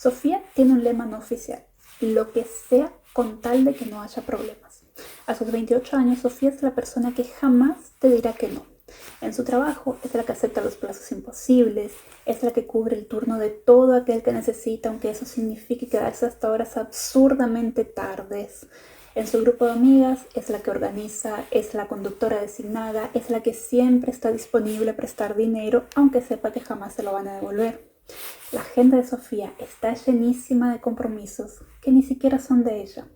Sofía tiene un lema no oficial: lo que sea con tal de que no haya problemas. A sus 28 años, Sofía es la persona que jamás te dirá que no. En su trabajo es la que acepta los plazos imposibles, es la que cubre el turno de todo aquel que necesita, aunque eso signifique quedarse hasta horas absurdamente tardes. En su grupo de amigas es la que organiza, es la conductora designada, es la que siempre está disponible a prestar dinero, aunque sepa que jamás se lo van a devolver. La agenda de Sofía está llenísima de compromisos que ni siquiera son de ella.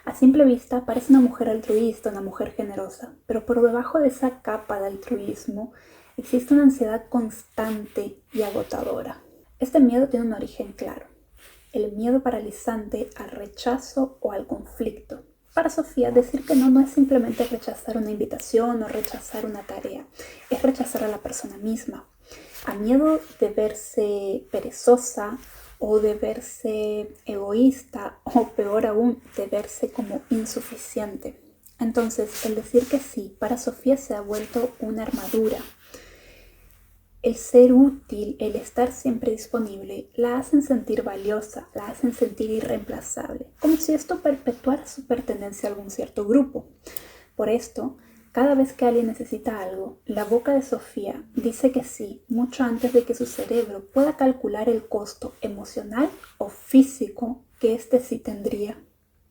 A simple vista parece una mujer altruista, una mujer generosa, pero por debajo de esa capa de altruismo existe una ansiedad constante y agotadora. Este miedo tiene un origen claro: el miedo paralizante al rechazo o al conflicto. Para Sofía, decir que no es simplemente rechazar una invitación o rechazar una tarea, es rechazar a la persona misma. A miedo de verse perezosa o de verse egoísta o peor aún, de verse como insuficiente. Entonces, el decir que sí para Sofía se ha vuelto una armadura. El ser útil, el estar siempre disponible, la hacen sentir valiosa, la hacen sentir irreemplazable, como si esto perpetuara su pertenencia a algún cierto grupo. Por esto, cada vez que alguien necesita algo, la boca de Sofía dice que sí, mucho antes de que su cerebro pueda calcular el costo emocional o físico que este sí tendría.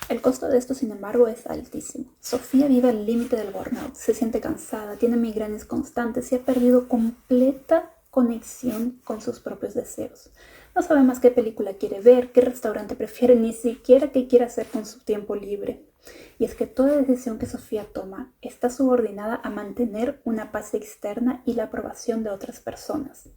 El costo de esto, sin embargo, es altísimo. Sofía vive al límite del burnout, se siente cansada, tiene migrañas constantes y ha perdido completa conexión con sus propios deseos. No sabe más qué película quiere ver, qué restaurante prefiere, ni siquiera qué quiere hacer con su tiempo libre. Y es que toda decisión que Sofía toma está subordinada a mantener una paz externa y la aprobación de otras personas.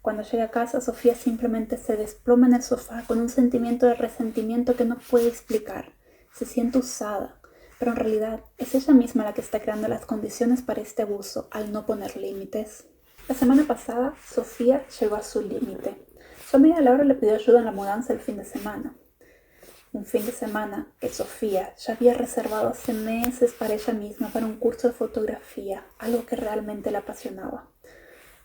Cuando llega a casa, Sofía simplemente se desploma en el sofá con un sentimiento de resentimiento que no puede explicar. Se siente usada, pero en realidad es ella misma la que está creando las condiciones para este abuso al no poner límites. La semana pasada, Sofía llegó a su límite. Su amiga Laura le pidió ayuda en la mudanza el fin de semana. Un fin de semana que Sofía ya había reservado hace meses para ella misma, para un curso de fotografía, algo que realmente la apasionaba.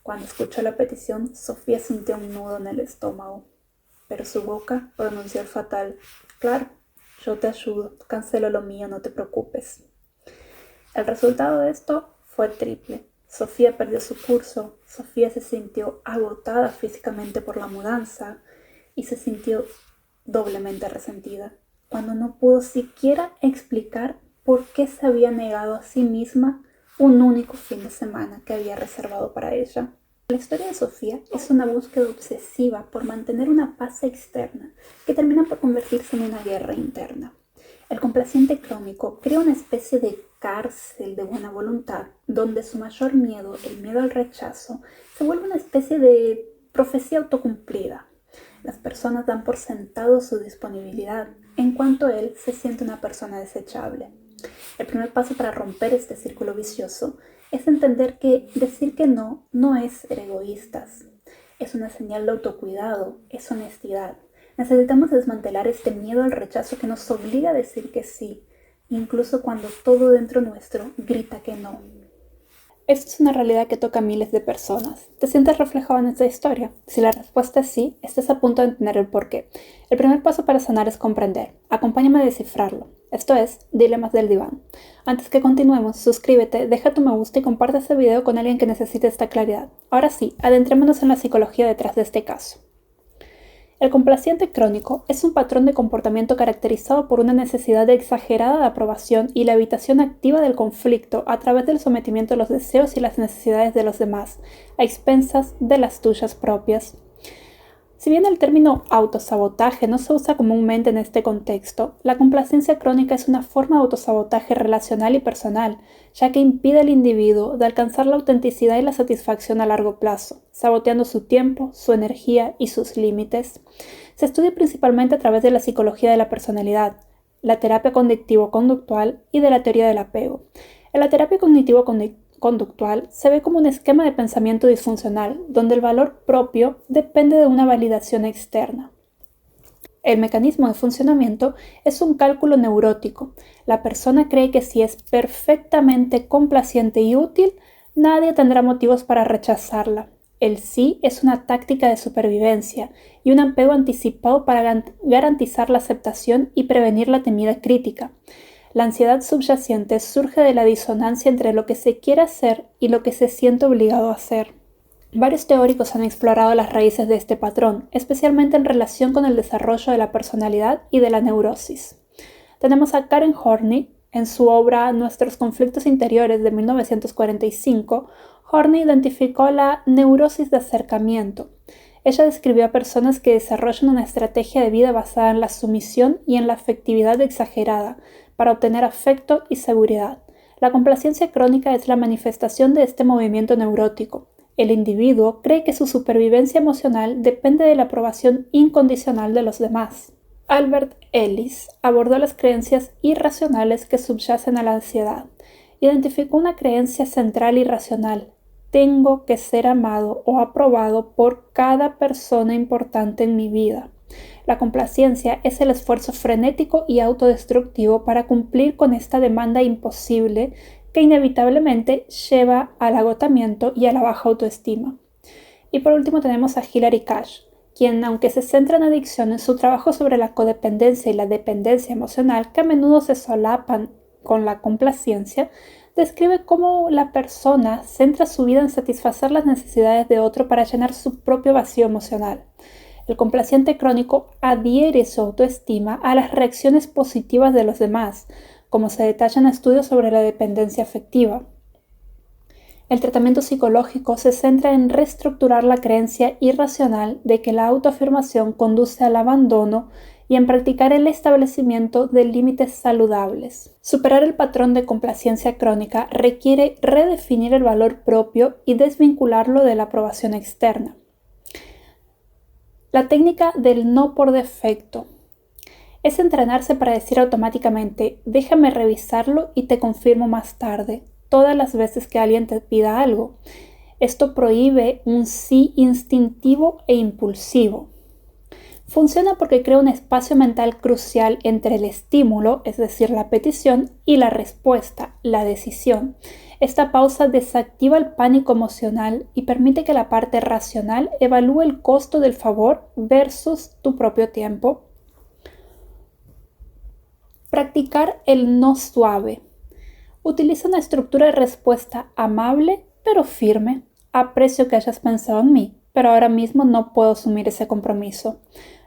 Cuando escuchó la petición, Sofía sintió un nudo en el estómago, pero su boca pronunció el fatal: claro, yo te ayudo, cancelo lo mío, no te preocupes. El resultado de esto fue triple. Sofía perdió su curso, Sofía se sintió agotada físicamente por la mudanza y se sintió doblemente resentida, cuando no pudo siquiera explicar por qué se había negado a sí misma un único fin de semana que había reservado para ella. La historia de Sofía es una búsqueda obsesiva por mantener una paz externa que termina por convertirse en una guerra interna. El complaciente crónico crea una especie de cárcel de buena voluntad, donde su mayor miedo, el miedo al rechazo, se vuelve una especie de profecía autocumplida. Las personas dan por sentado su disponibilidad, en cuanto él se siente una persona desechable. El primer paso para romper este círculo vicioso es entender que decir que no es ser egoístas. Es una señal de autocuidado, es honestidad. Necesitamos desmantelar este miedo al rechazo que nos obliga a decir que sí, incluso cuando todo dentro nuestro grita que no. Esto es una realidad que toca a miles de personas. ¿Te sientes reflejado en esta historia? Si la respuesta es sí, estás a punto de entender el porqué. El primer paso para sanar es comprender. Acompáñame a descifrarlo. Esto es Dilemas del Diván. Antes que continuemos, suscríbete, deja tu me gusta y comparte este video con alguien que necesite esta claridad. Ahora sí, adentrémonos en la psicología detrás de este caso. El complaciente crónico es un patrón de comportamiento caracterizado por una necesidad exagerada de aprobación y la evitación activa del conflicto a través del sometimiento a los deseos y las necesidades de los demás, a expensas de las tuyas propias. Si bien el término autosabotaje no se usa comúnmente en este contexto, la complacencia crónica es una forma de autosabotaje relacional y personal, ya que impide al individuo de alcanzar la autenticidad y la satisfacción a largo plazo, saboteando su tiempo, su energía y sus límites. Se estudia principalmente a través de la psicología de la personalidad, la terapia cognitivo-conductual y de la teoría del apego. En la terapia cognitivo-conductual se ve como un esquema de pensamiento disfuncional, donde el valor propio depende de una validación externa. El mecanismo de funcionamiento es un cálculo neurótico. La persona cree que si es perfectamente complaciente y útil, nadie tendrá motivos para rechazarla. El sí es una táctica de supervivencia y un apego anticipado para garantizar la aceptación y prevenir la temida crítica. La ansiedad subyacente surge de la disonancia entre lo que se quiere hacer y lo que se siente obligado a hacer. Varios teóricos han explorado las raíces de este patrón, especialmente en relación con el desarrollo de la personalidad y de la neurosis. Tenemos a Karen Horney. En su obra Nuestros conflictos interiores de 1945, Horney identificó la neurosis de acercamiento. Ella describió a personas que desarrollan una estrategia de vida basada en la sumisión y en la afectividad exagerada para obtener afecto y seguridad. La complacencia crónica es la manifestación de este movimiento neurótico. El individuo cree que su supervivencia emocional depende de la aprobación incondicional de los demás. Albert Ellis abordó las creencias irracionales que subyacen a la ansiedad. Identificó una creencia central irracional: tengo que ser amado o aprobado por cada persona importante en mi vida. La complacencia es el esfuerzo frenético y autodestructivo para cumplir con esta demanda imposible que inevitablemente lleva al agotamiento y a la baja autoestima. Y por último tenemos a Hilary Cash, quien, aunque se centra en adicciones, su trabajo sobre la codependencia y la dependencia emocional, que a menudo se solapan con la complacencia, describe cómo la persona centra su vida en satisfacer las necesidades de otro para llenar su propio vacío emocional. El complaciente crónico adhiere su autoestima a las reacciones positivas de los demás, como se detalla en estudios sobre la dependencia afectiva. El tratamiento psicológico se centra en reestructurar la creencia irracional de que la autoafirmación conduce al abandono y en practicar el establecimiento de límites saludables. Superar el patrón de complacencia crónica requiere redefinir el valor propio y desvincularlo de la aprobación externa. La técnica del no por defecto es entrenarse para decir automáticamente: déjame revisarlo y te confirmo más tarde, todas las veces que alguien te pida algo. Esto prohíbe un sí instintivo e impulsivo. Funciona porque crea un espacio mental crucial entre el estímulo, es decir, la petición, y la respuesta, la decisión. Esta pausa desactiva el pánico emocional y permite que la parte racional evalúe el costo del favor versus tu propio tiempo. Practicar el no suave. Utiliza una estructura de respuesta amable pero firme. Aprecio que hayas pensado en mí, pero ahora mismo no puedo asumir ese compromiso.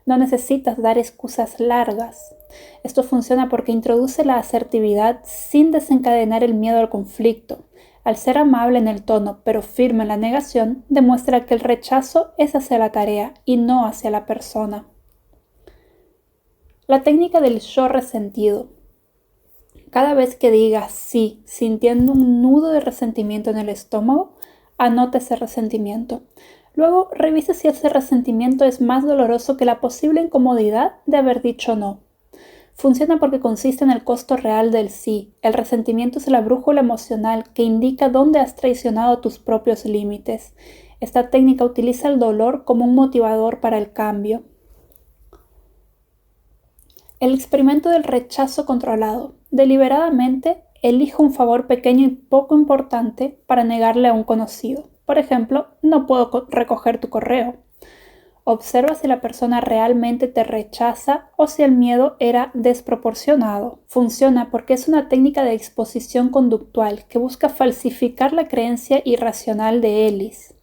No necesitas dar excusas largas. Esto funciona porque introduce la asertividad sin desencadenar el miedo al conflicto. Al ser amable en el tono pero firme en la negación, demuestra que el rechazo es hacia la tarea y no hacia la persona. La técnica del yo resentido. Cada vez que digas sí, sintiendo un nudo de resentimiento en el estómago, anota ese resentimiento. Luego revisa si ese resentimiento es más doloroso que la posible incomodidad de haber dicho no. Funciona porque consiste en el costo real del sí. El resentimiento es la brújula emocional que indica dónde has traicionado tus propios límites. Esta técnica utiliza el dolor como un motivador para el cambio. El experimento del rechazo controlado. Deliberadamente, elijo un favor pequeño y poco importante para negarle a un conocido. Por ejemplo, no puedo recoger tu correo. Observa si la persona realmente te rechaza o si el miedo era desproporcionado. Funciona porque es una técnica de exposición conductual que busca falsificar la creencia irracional de Ellis.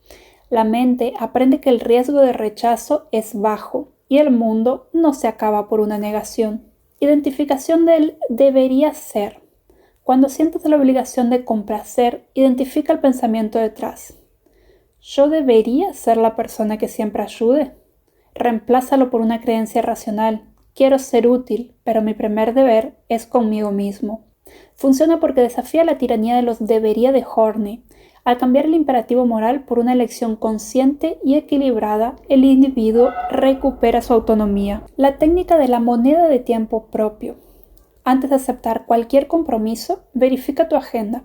La mente aprende que el riesgo de rechazo es bajo y el mundo no se acaba por una negación. Identificación del debería ser. Cuando sientas la obligación de complacer, identifica el pensamiento detrás. ¿Yo debería ser la persona que siempre ayude? Reemplázalo por una creencia racional. Quiero ser útil, pero mi primer deber es conmigo mismo. Funciona porque desafía la tiranía de los debería de Horney. Al cambiar el imperativo moral por una elección consciente y equilibrada, el individuo recupera su autonomía. La técnica de la moneda de tiempo propio. Antes de aceptar cualquier compromiso, verifica tu agenda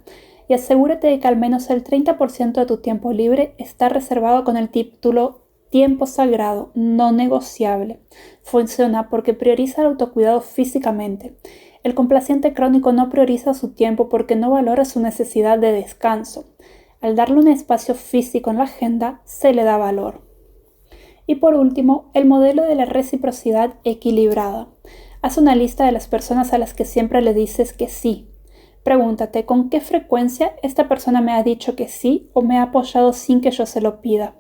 y asegúrate de que al menos el 30% de tu tiempo libre está reservado con el título tiempo sagrado, no negociable. Funciona porque prioriza el autocuidado físicamente. El complaciente crónico no prioriza su tiempo porque no valora su necesidad de descanso. Al darle un espacio físico en la agenda, se le da valor. Y por último, el modelo de la reciprocidad equilibrada. Haz una lista de las personas a las que siempre le dices que sí. Pregúntate con qué frecuencia esta persona me ha dicho que sí o me ha apoyado sin que yo se lo pida.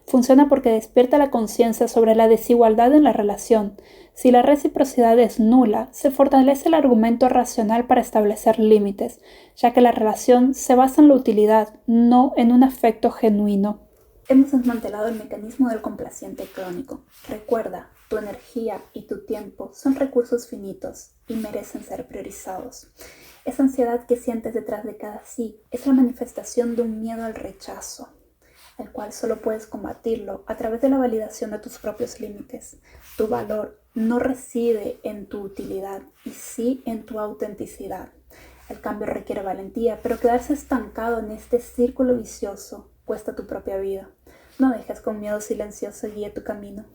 Funciona porque despierta la conciencia sobre la desigualdad en la relación. Si la reciprocidad es nula, se fortalece el argumento racional para establecer límites, ya que la relación se basa en la utilidad, no en un afecto genuino. Hemos desmantelado el mecanismo del complaciente crónico. Recuerda, tu energía y tu tiempo son recursos finitos y merecen ser priorizados. Esa ansiedad que sientes detrás de cada sí es la manifestación de un miedo al rechazo, el cual solo puedes combatirlo a través de la validación de tus propios límites. Tu valor no reside en tu utilidad y sí en tu autenticidad. El cambio requiere valentía, pero quedarse estancado en este círculo vicioso cuesta tu propia vida. No dejes que un miedo silencioso guíe tu camino.